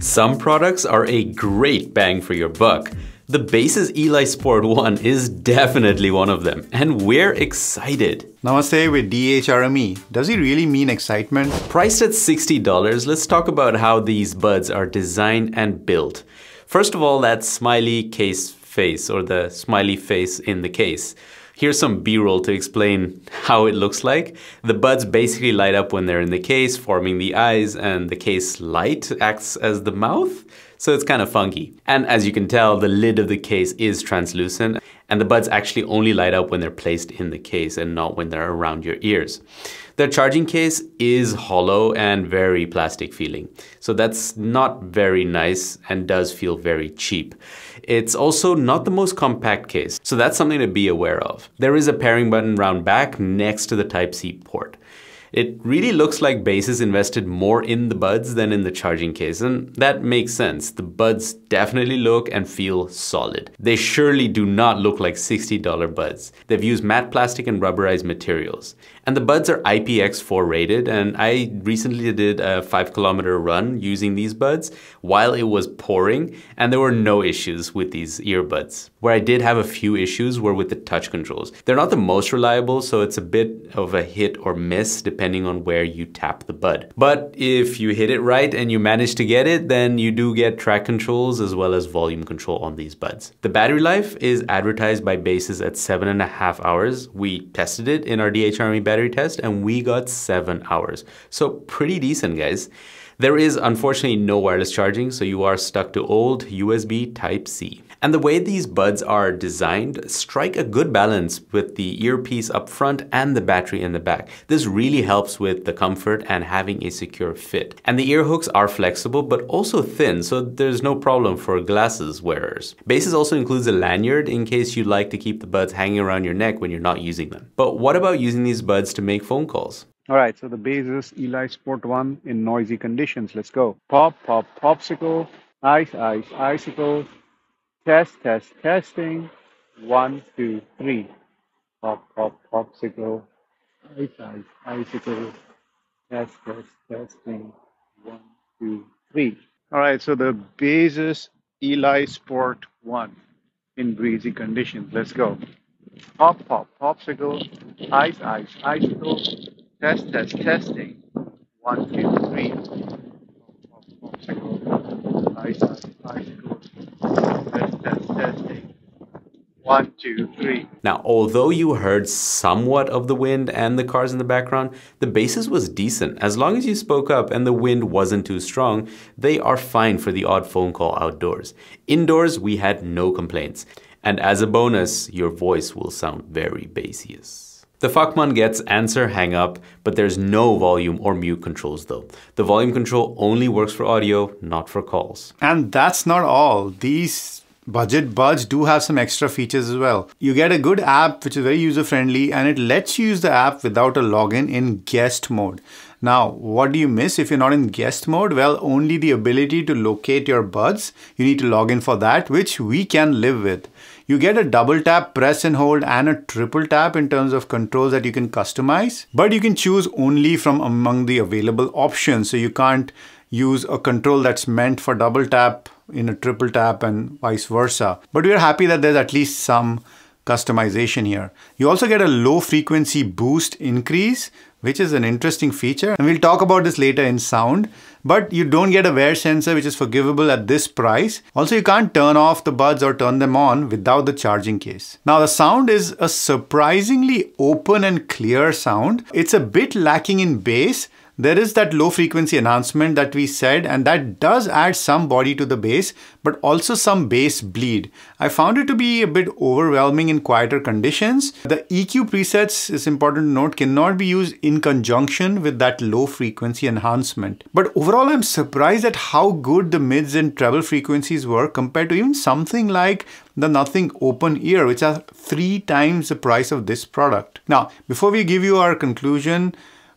Some products are a great bang for your buck. The Baseus Eli Sport 1 is definitely one of them, and we're excited. Namaste with DHRME. Does it really mean excitement? Priced at $60, let's talk about how these buds are designed and built. First of all, that smiley case face, or the smiley face in the case. Here's some B-roll to explain how it looks like. The buds basically light up when they're in the case, forming the eyes, and the case light acts as the mouth. So it's kind of funky. And as you can tell, the lid of the case is translucent, and the buds actually only light up when they're placed in the case and not when they're around your ears. The charging case is hollow and very plastic feeling. So that's not very nice and does feel very cheap. It's also not the most compact case, so that's something to be aware of. There is a pairing button round back next to the Type-C port. It really looks like Baseus invested more in the buds than in the charging case, and that makes sense. The buds definitely look and feel solid. They surely do not look like $60 buds. They've used matte plastic and rubberized materials. And the buds are IPX4 rated, and I recently did a 5-kilometer run using these buds while it was pouring, and there were no issues with these earbuds. Where I did have a few issues were with the touch controls. They're not the most reliable, so it's a bit of a hit or miss depending on where you tap the bud. But if you hit it right and you manage to get it, then you do get track controls as well as volume control on these buds. The battery life is advertised by Baseus at 7.5 hours. We tested it in our DHRME battery test and we got 7 hours. So pretty decent, guys. There is unfortunately no wireless charging, so you are stuck to old USB Type-C. And the way these buds are designed strike a good balance with the earpiece up front and the battery in the back. This really helps with the comfort and having a secure fit. And the ear hooks are flexible but also thin, so there's no problem for glasses wearers. Baseus also includes a lanyard in case you like to keep the buds hanging around your neck when you're not using them. But what about using these buds to make phone calls? All right, so the Baseus Eli Sport 1 in noisy conditions. Let's go. Pop, pop, popsicle, ice, ice, icicle, test, test, testing. 1, 2, 3. Pop, pop, popsicle, ice, ice, icicle, test, test, testing. 1, 2, 3. All right, so the Baseus Eli Sport 1 in breezy conditions. Let's go. Pop, pop, popsicle, ice, ice, icicle. Test, test, testing. 1, 2, 3. Popsicle, ice, ice, icicle. Test, test, testing. 1, 2, 3. Now, although you heard somewhat of the wind and the cars in the background, the Baseus was decent. As long as you spoke up and the wind wasn't too strong, they are fine for the odd phone call outdoors. Indoors, we had no complaints. And as a bonus, your voice will sound very Baseus. The Fuckman gets answer, hang up, but there's no volume or mute controls though. The volume control only works for audio, not for calls. And that's not all. These budget buds do have some extra features as well. You get a good app which is very user-friendly, and it lets you use the app without a login in guest mode. Now, what do you miss if you're not in guest mode? Well, only the ability to locate your buds. You need to log in for that, which we can live with. You get a double tap, press and hold, and a triple tap in terms of controls that you can customize. But you can choose only from among the available options. So you can't use a control that's meant for double tap in a triple tap and vice versa. But we're happy that there's at least some customization here. You also get a low frequency boost increase, which is an interesting feature. And we'll talk about this later in sound. But you don't get a wear sensor, which is forgivable at this price. Also, you can't turn off the buds or turn them on without the charging case. Now, the sound is a surprisingly open and clear sound. It's a bit lacking in bass. There is that low frequency enhancement that we said, and that does add some body to the bass, but also some bass bleed. I found it to be a bit overwhelming in quieter conditions. The EQ presets, is important to note, cannot be used in conjunction with that low frequency enhancement. But overall, I'm surprised at how good the mids and treble frequencies were compared to even something like the Nothing Open Ear, which are 3 times the price of this product. Now, before we give you our conclusion,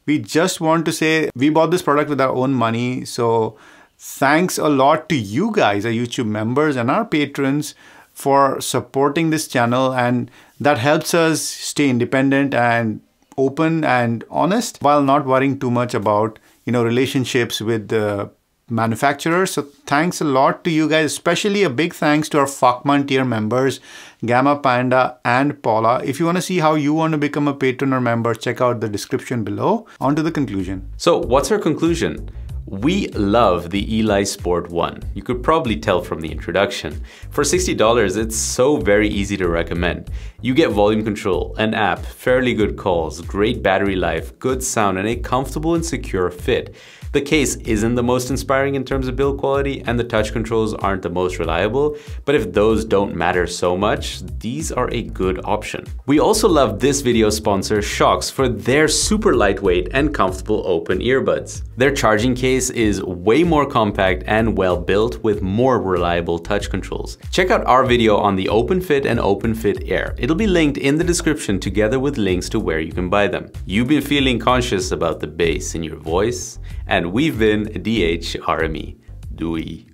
we just want to say we bought this product with our own money. So thanks a lot to you guys, our YouTube members and our patrons, for supporting this channel. And that helps us stay independent and open and honest while not worrying too much about, relationships with the manufacturers. So thanks a lot to you guys, especially a big thanks to our Fakman tier members, Gamma Panda and Paula. If you want to see how you want to become a patron or member, check out the description below. On to the conclusion. So what's our conclusion? We love the Eli Sport 1. You could probably tell from the introduction. For $60, it's so very easy to recommend. You get volume control, an app, fairly good calls, great battery life, good sound, and a comfortable and secure fit. The case isn't the most inspiring in terms of build quality, and the touch controls aren't the most reliable, but if those don't matter so much, these are a good option. We also love this video sponsor, Shokz, for their super lightweight and comfortable open earbuds. Their charging case is way more compact and well built with more reliable touch controls. Check out our video on the Open Fit and Open Fit Air. It'll be linked in the description together with links to where you can buy them. You've been feeling conscious about the bass in your voice, and we've been DHRME. Dewey.